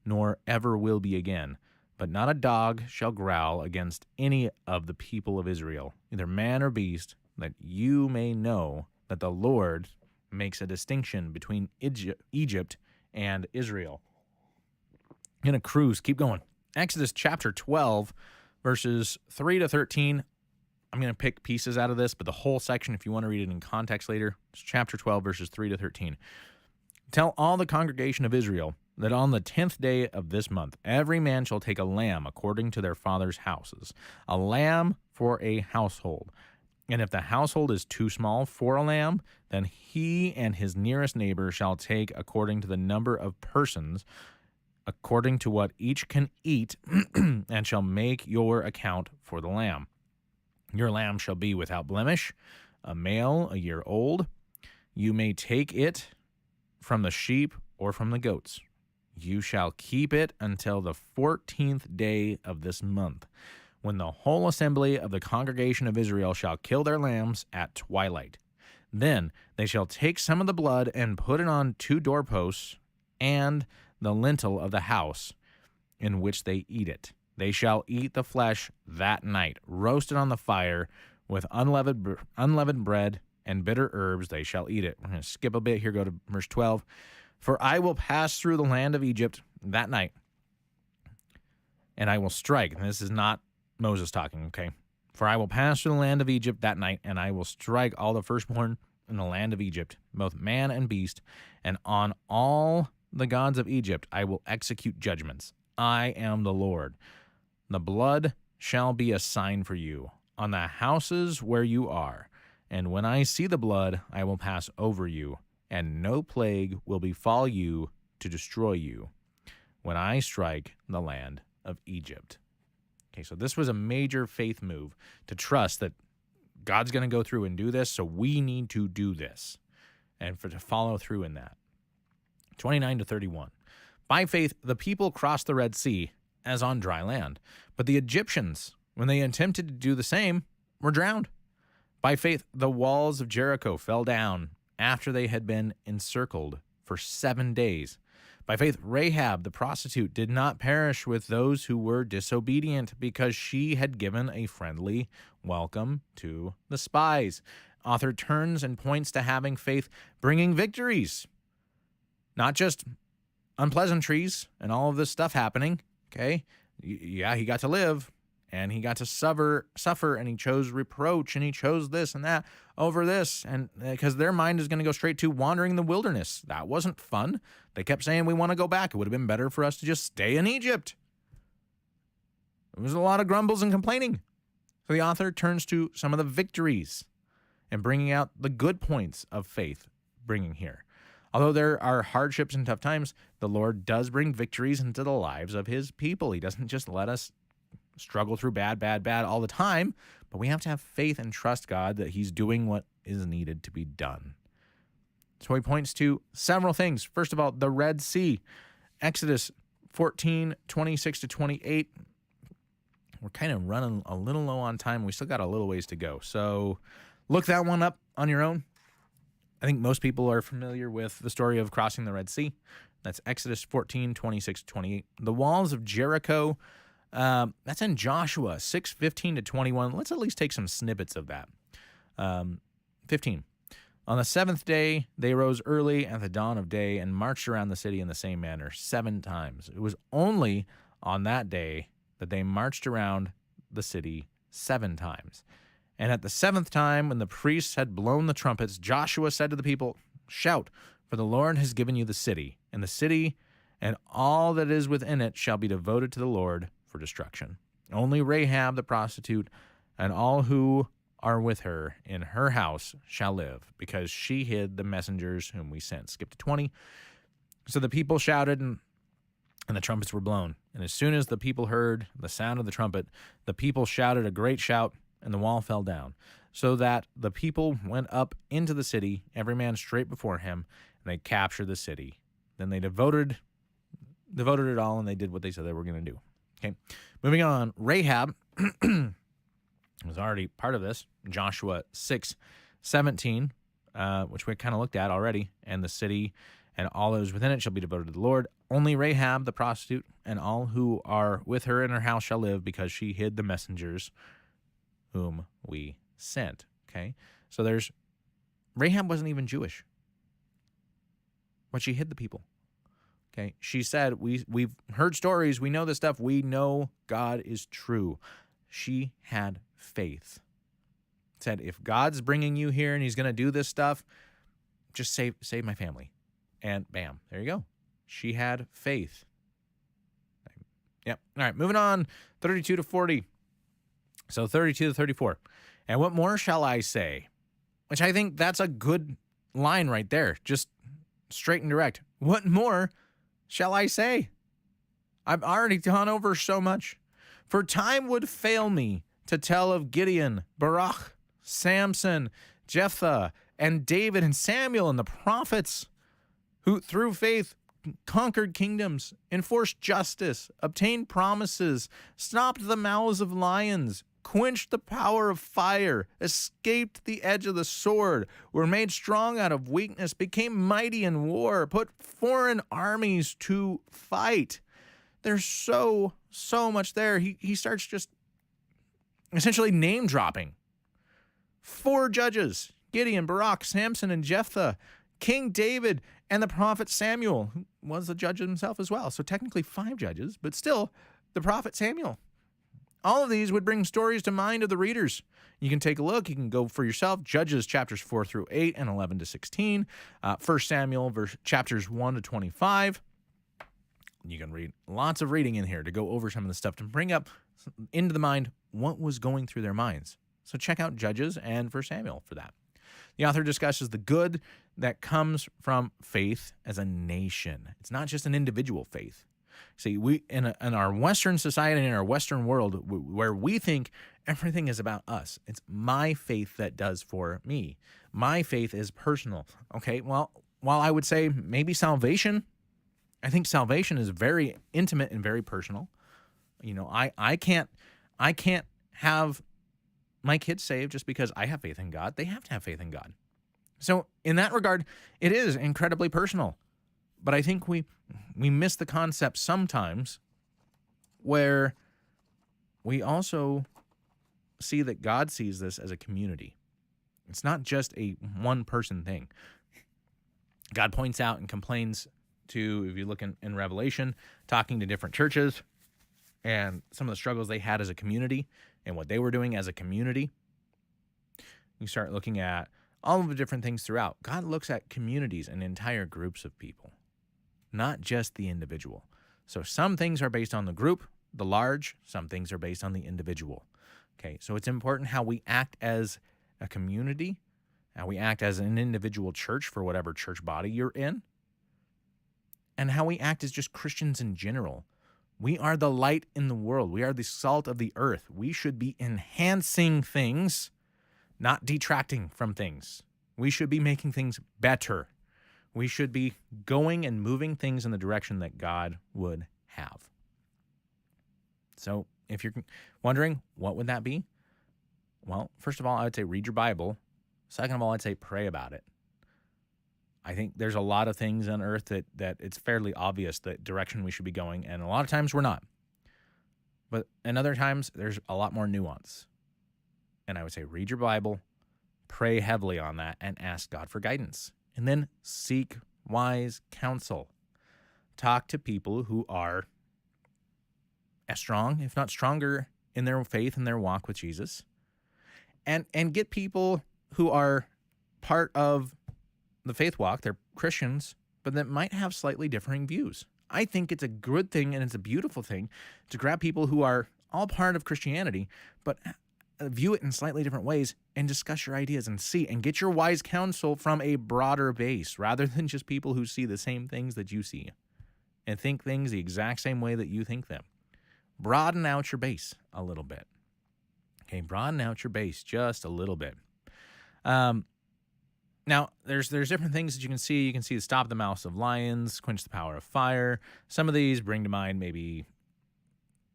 nor ever will be again. But not a dog shall growl against any of the people of Israel, either man or beast, that you may know that the Lord makes a distinction between Egypt and Israel." In a cruise, keep going. Exodus chapter 12, verses 3 to 13. I'm going to pick pieces out of this, but the whole section, if you want to read it in context later, it's chapter 12, verses 3 to 13. "Tell all the congregation of Israel that on the 10th day of this month, every man shall take a lamb according to their father's houses, a lamb for a household. And if the household is too small for a lamb, then he and his nearest neighbor shall take according to the number of persons, according to what each can eat, and shall make your account for the lamb. Your lamb shall be without blemish, a male, a year old. You may take it from the sheep or from the goats. You shall keep it until the 14th day of this month, when the whole assembly of the congregation of Israel shall kill their lambs at twilight. Then they shall take some of the blood and put it on 2 doorposts and the lintel of the house in which they eat it. They shall eat the flesh that night, roasted on the fire with unleavened bread and bitter herbs. They shall eat it." We're going to skip a bit here, go to verse 12. "For I will pass through the land of Egypt that night, and I will strike." And this is not Moses talking, okay? "For I will pass through the land of Egypt that night, and I will strike all the firstborn in the land of Egypt, both man and beast, and on all the gods of Egypt I will execute judgments. I am the Lord. The blood shall be a sign for you on the houses where you are, and when I see the blood, I will pass over you, and no plague will befall you to destroy you when I strike the land of Egypt." Okay, so this was a major faith move to trust that God's going to go through and do this, so we need to do this, and to follow through in that. 29 to 31. "By faith, the people crossed the Red Sea as on dry land, but the Egyptians, when they attempted to do the same, were drowned. By faith, the walls of Jericho fell down after they had been encircled for 7 days. By faith, Rahab the prostitute did not perish with those who were disobedient, because she had given a friendly welcome to the spies." Author turns and points to having faith bringing victories, not just unpleasantries and all of this stuff happening. Okay, yeah, he got to live, and he got to suffer, and he chose reproach, and he chose this and that over this, and because their mind is going to go straight to wandering in the wilderness. That wasn't fun. They kept saying, "We want to go back. It would have been better for us to just stay in Egypt." There was a lot of grumbles and complaining. So the author turns to some of the victories and bringing out the good points of faith, bringing here. Although there are hardships and tough times, the Lord does bring victories into the lives of his people. He doesn't just let us struggle through bad all the time, but we have to have faith and trust God that he's doing what is needed to be done. So he points to several things. First of all, the Red Sea. Exodus 14, 26 to 28. We're kind of running a little low on time. We still got a little ways to go. So look that one up on your own. I think most people are familiar with the story of crossing the Red Sea. That's Exodus 14, 26 to 28. The walls of Jericho, that's in Joshua 6, 15 to 21. Let's at least take some snippets of that. 15. "On the 7th day, they rose early at the dawn of day and marched around the city in the same manner 7 times. It was only on that day that they marched around the city 7 times. And at the 7th time, when the priests had blown the trumpets, Joshua said to the people, 'Shout, for the Lord has given you the city and all that is within it shall be devoted to the Lord for destruction. Only Rahab the prostitute and all who are with her in her house shall live, because she hid the messengers whom we sent.'" Skip to 20. "So the people shouted, and the trumpets were blown, And as soon as the people heard the sound of the trumpet, the people shouted a great shout, and the wall fell down, so that the people went up into the city, every man straight before him, and they captured the city. Then they devoted it all, and they did what they said they were going to do. Okay, moving on. Rahab was already part of this. Joshua 6:17, which we kind of looked at already. And the city and all those within it shall be devoted to the Lord. Only Rahab the prostitute and all who are with her in her house shall live, because she hid the messengers whom we sent. Okay, so there's Rahab wasn't even Jewish, but she hid the people. Okay, she said, we've heard stories, we know this stuff, we know God is true. She had faith. Said, if God's bringing you here and he's going to do this stuff, just save my family. And bam, there you go. She had faith. Yep. All right, moving on, 32 to 40. So 32 to 34. And what more shall I say? Which I think that's a good line right there. Just straight and direct. What more shall I say? I've already gone over so much. For time would fail me to tell of Gideon, Barak, Samson, Jephthah, and David and Samuel and the prophets, who through faith conquered kingdoms, enforced justice, obtained promises, stopped the mouths of lions, quenched the power of fire, escaped the edge of the sword, were made strong out of weakness, became mighty in war, put foreign armies to fight. There's so much there. He starts just essentially name dropping. 4 judges, Gideon, Barak, Samson, and Jephthah, King David, and the prophet Samuel, who was a judge himself as well. So technically 5 judges, but still the prophet Samuel. All of these would bring stories to mind of the readers. You can take a look. You can go for yourself. Judges chapters 4 through 8 and 11 to 16. 1 Samuel chapters 1 to 25. You can read lots of reading in here to go over some of the stuff to bring up into the mind what was going through their minds. So check out Judges and 1 Samuel for that. The author discusses the good that comes from faith as a nation. It's not just an individual faith. See, we in our Western society, in our Western world, where we think everything is about us, it's my faith that does for me. My faith is personal. Okay, well, while I would say maybe salvation, I think salvation is very intimate and very personal. You know, I can't have my kids saved just because I have faith in God. They have to have faith in God. So in that regard, it is incredibly personal. But I think we miss the concept sometimes where we also see that God sees this as a community. It's not just a one-person thing. God points out and complains to, if you look in Revelation, talking to different churches and some of the struggles they had as a community and what they were doing as a community. You start looking at all of the different things throughout. God looks at communities and entire groups of people, not just the individual. So some things are based on the group, the large, some things are based on the individual. Okay, so it's important how we act as a community, how we act as an individual church for whatever church body you're in, and how we act as just Christians in general. We are the light in the world. We are the salt of the earth. We should be enhancing things, not detracting from things. We should be making things better. We should be going and moving things in the direction that God would have. So if you're wondering, what would that be? Well, first of all, I would say read your Bible. Second of all, I'd say pray about it. I think there's a lot of things on earth that it's fairly obvious the direction we should be going, and a lot of times we're not. But in other times, there's a lot more nuance. And I would say read your Bible, pray heavily on that, and ask God for guidance. And then seek wise counsel. Talk to people who are as strong, if not stronger, in their faith and their walk with Jesus. And get people who are part of the faith walk, they're Christians, but that might have slightly differing views. I think it's a good thing and it's a beautiful thing to grab people who are all part of Christianity, but view it in slightly different ways and discuss your ideas and see and get your wise counsel from a broader base rather than just people who see the same things that you see. and think things the exact same way that you think them. Broaden out your base a little bit. Okay, broaden out your base just a little bit. Now, there's different things that you can see. You can see stop the mouths of lions, quench the power of fire. Some of these bring to mind maybe,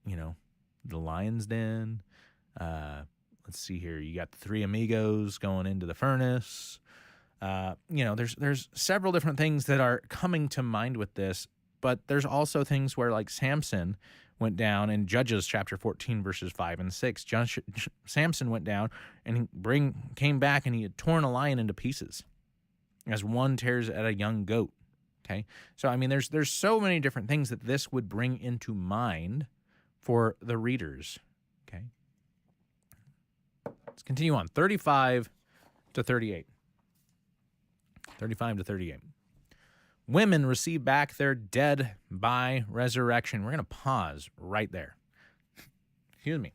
the lion's den. Let's see here. You got the three amigos going into the furnace. There's several different things that are coming to mind with this, but there's also things where, like, Samson went down in Judges chapter 14, verses 5 and 6. Samson went down and came back, and he had torn a lion into pieces as one tears at a young goat. Okay. So, I mean, there's so many different things that this would bring into mind for the readers. Okay. Let's continue on. 35 to 38. 35 to 38. Women receive back their dead by resurrection. We're going to pause right there. Excuse me.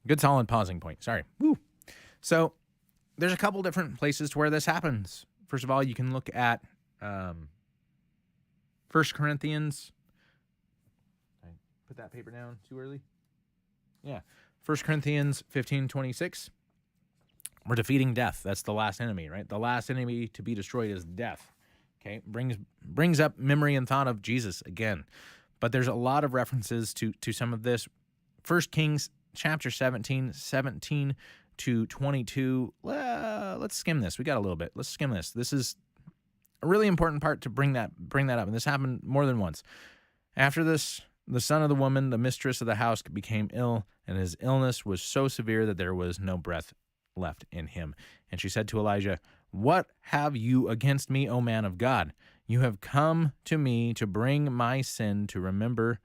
Good solid pausing point. Sorry. Woo. So there's a couple different places to where this happens. First of all, you can look at 1 Corinthians. Did I put that paper down too early? Yeah. 1 Corinthians 15:26. We're defeating death. That's the last enemy, right? The last enemy to be destroyed is death. Okay, brings up memory and thought of Jesus again. But there's a lot of references to some of this. 1 Kings chapter 17 to 22. Let's skim this. We got a little bit. Let's skim this. This is a really important part to bring that up. And this happened more than once. After this, the son of the woman, the mistress of the house, became ill, and his illness was so severe that there was no breath left in him. And she said to Elijah, "What have you against me, O man of God? You have come to me to bring my sin to remembrance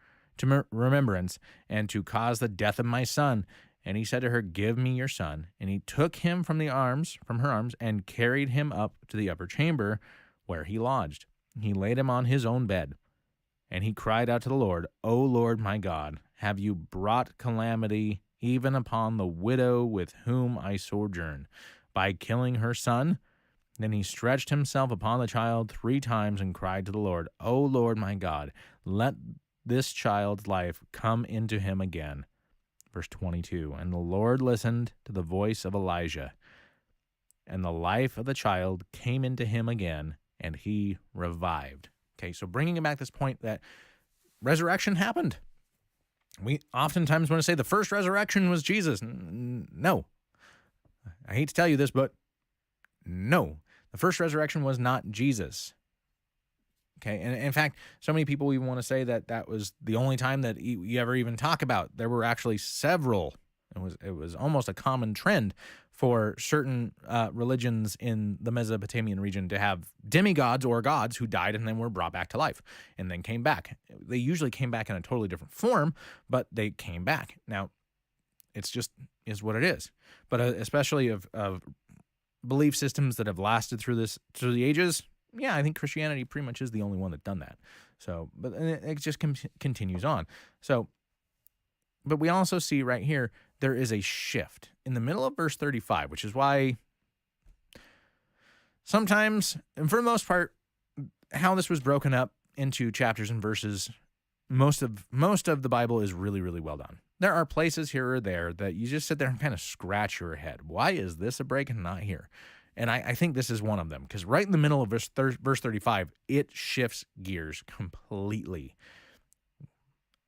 and to cause the death of my son." And he said to her, "Give me your son." And he took him from her arms, and carried him up to the upper chamber where he lodged. He laid him on his own bed. And he cried out to the Lord, "O Lord my God, have you brought calamity even upon the widow with whom I sojourn, by killing her son?" Then he stretched himself upon the child 3 times and cried to the Lord, "O Lord my God, let this child's life come into him again." Verse 22, and the Lord listened to the voice of Elijah, and the life of the child came into him again, and he revived. Okay, so bringing it back to this point that resurrection happened. We oftentimes want to say the first resurrection was Jesus. No. I hate to tell you this, but no. The first resurrection was not Jesus. Okay, and in fact, so many people even want to say that was the only time that you ever even talk about. There were actually several. It was almost a common trend for certain religions in the Mesopotamian region to have demigods or gods who died and then were brought back to life and then came back. They usually came back in a totally different form, but they came back. Now, it's just is what it is. But especially of belief systems that have lasted through the ages, yeah, I think Christianity pretty much is the only one that's done that. So, but it just continues on. So, but we also see right here, there is a shift in the middle of verse 35, which is why sometimes, and for the most part, how this was broken up into chapters and verses, most of the Bible is really, really well done. There are places here or there that you just sit there and kind of scratch your head. Why is this a break and not here? And I think this is one of them, because right in the middle of verse 35, it shifts gears completely.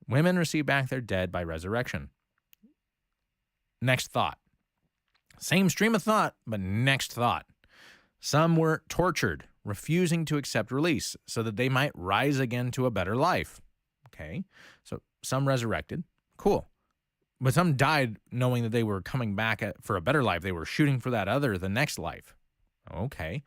Women receive back their dead by resurrection. Next thought. Same stream of thought, but next thought. Some were tortured, refusing to accept release so that they might rise again to a better life. Okay, so some resurrected. Cool. But some died knowing that they were coming back for a better life. They were shooting for the next life. Okay.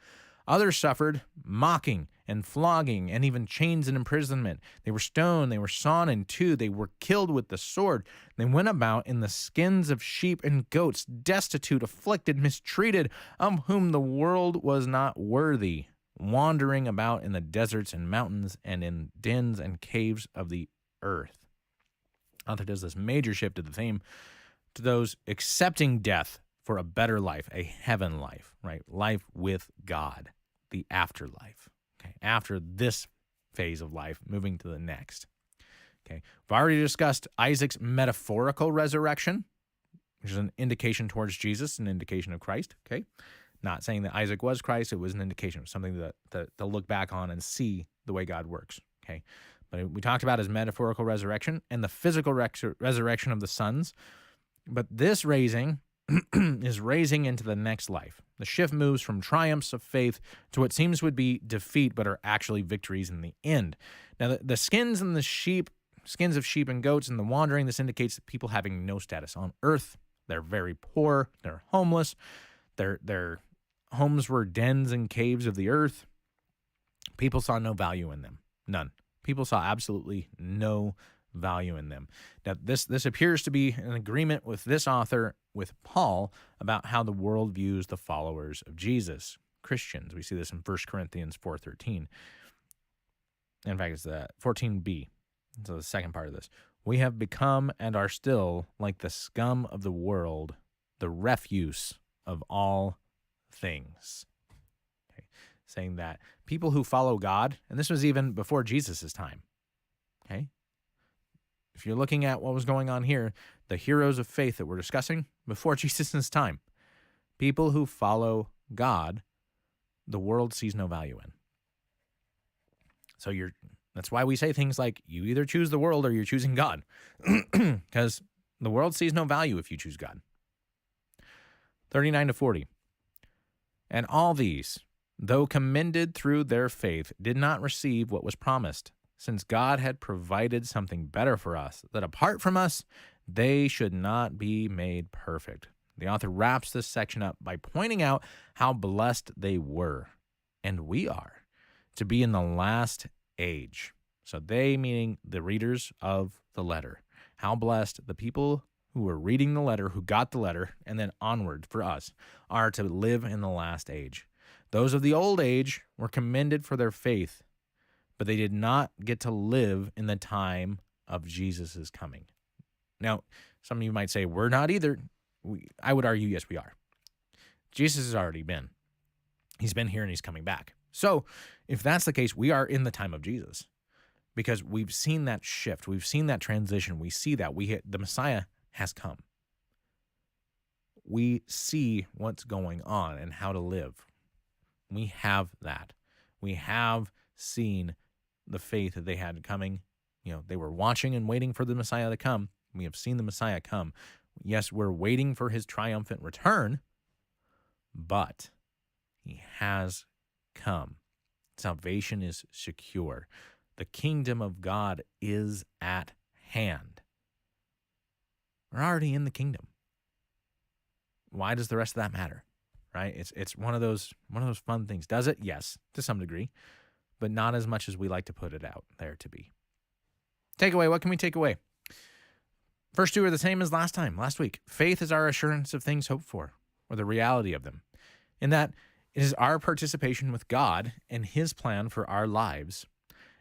Others suffered mocking and flogging and even chains and imprisonment. They were stoned. They were sawn in two. They were killed with the sword. They went about in the skins of sheep and goats, destitute, afflicted, mistreated, of whom the world was not worthy, wandering about in the deserts and mountains and in dens and caves of the earth. Author does this major shift of the theme to those accepting death for a better life, a heaven life, right? Life with God, the afterlife. Okay, after this phase of life, moving to the next. Okay, we've already discussed Isaac's metaphorical resurrection, which is an indication towards Jesus, an indication of Christ. Okay, not saying that Isaac was Christ; it was an indication of something to look back on and see the way God works. Okay, but we talked about his metaphorical resurrection and the physical resurrection of the sons. But this raising is raising into the next life. The shift moves from triumphs of faith to what seems would be defeat, but are actually victories in the end. Now, the skins of sheep and goats and the wandering, this indicates that people having no status on earth. They're very poor. They're homeless. Their homes were dens and caves of the earth. People saw no value in them. None. People saw absolutely no value in them. Now, this appears to be an agreement with this author, with Paul, about how the world views the followers of Jesus, Christians. We see this in 1 Corinthians 4:13. In fact, it's 14b. So the second part of this. We have become and are still like the scum of the world, the refuse of all things. Okay. Saying that people who follow God, and this was even before Jesus' time, okay? If you're looking at what was going on here, the heroes of faith that we're discussing before Jesus' time, people who follow God, the world sees no value in. So that's why we say things like, you either choose the world or you're choosing God, because the world sees no value if you choose God. 39-40. And all these, though commended through their faith, did not receive what was promised, since God had provided something better for us, that apart from us, they should not be made perfect. The author wraps this section up by pointing out how blessed they were, and we are, to be in the last age. So they, meaning the readers of the letter. How blessed the people who were reading the letter, who got the letter, and then onward for us, are to live in the last age. Those of the old age were commended for their faith, but they did not get to live in the time of Jesus' coming. Now, some of you might say, we're not either. I would argue, yes, we are. Jesus has already been. He's been here and he's coming back. So if that's the case, we are in the time of Jesus, because we've seen that shift. We've seen that transition. We see that the Messiah has come. We see what's going on and how to live. We have that. We have seen the faith that they had coming. They were watching and waiting for the Messiah to come. We have seen the Messiah come. Yes, we're waiting for his triumphant return, but he has come. Salvation is secure. The kingdom of God is at hand. We're already in the kingdom. Why does the rest of that matter? Right? It's one of those fun things. Does it? Yes, to some degree, but not as much as we like to put it out there to be. Takeaway, what can we take away? First two are the same as last week. Faith is our assurance of things hoped for, or the reality of them, in that it is our participation with God and his plan for our lives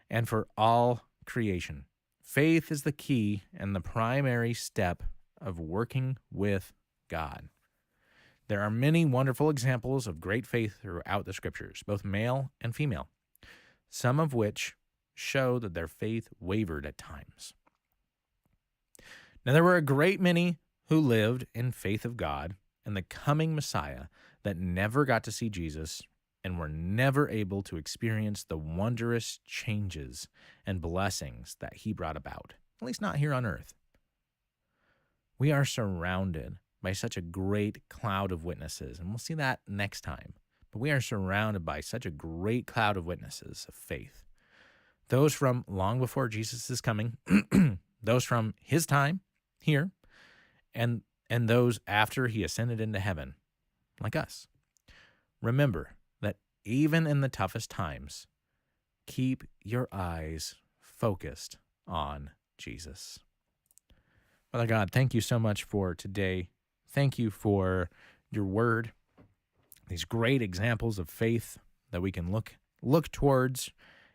and for all creation. Faith is the key and the primary step of working with God. There are many wonderful examples of great faith throughout the scriptures, both male and female, some of which show that their faith wavered at times. Now, there were a great many who lived in faith of God and the coming Messiah that never got to see Jesus and were never able to experience the wondrous changes and blessings that he brought about, at least not here on earth. We are surrounded by such a great cloud of witnesses, and we'll see that next time. But we are surrounded by such a great cloud of witnesses of faith. Those from long before Jesus is coming, those from his time here, and those after he ascended into heaven, like us. Remember that even in the toughest times, keep your eyes focused on Jesus. Father God, thank you so much for today. Thank you for your word, these great examples of faith that we can look towards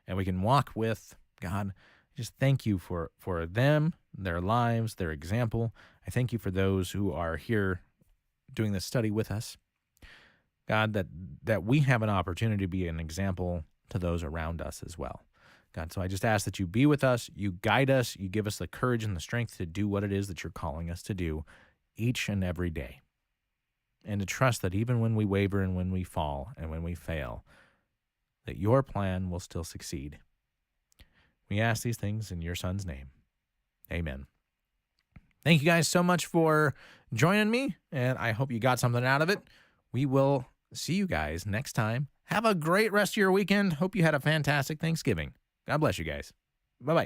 and we can walk with. God, just thank you for them, their lives, their example. I thank you for those who are here doing this study with us. God, that we have an opportunity to be an example to those around us as well. God, so I just ask that you be with us, you guide us, you give us the courage and the strength to do what it is that you're calling us to do each and every day. And to trust that even when we waver and when we fall and when we fail, that your plan will still succeed. We ask these things in your Son's name. Amen. Thank you guys so much for joining me, and I hope you got something out of it. We will see you guys next time. Have a great rest of your weekend. Hope you had a fantastic Thanksgiving. God bless you guys. Bye-bye.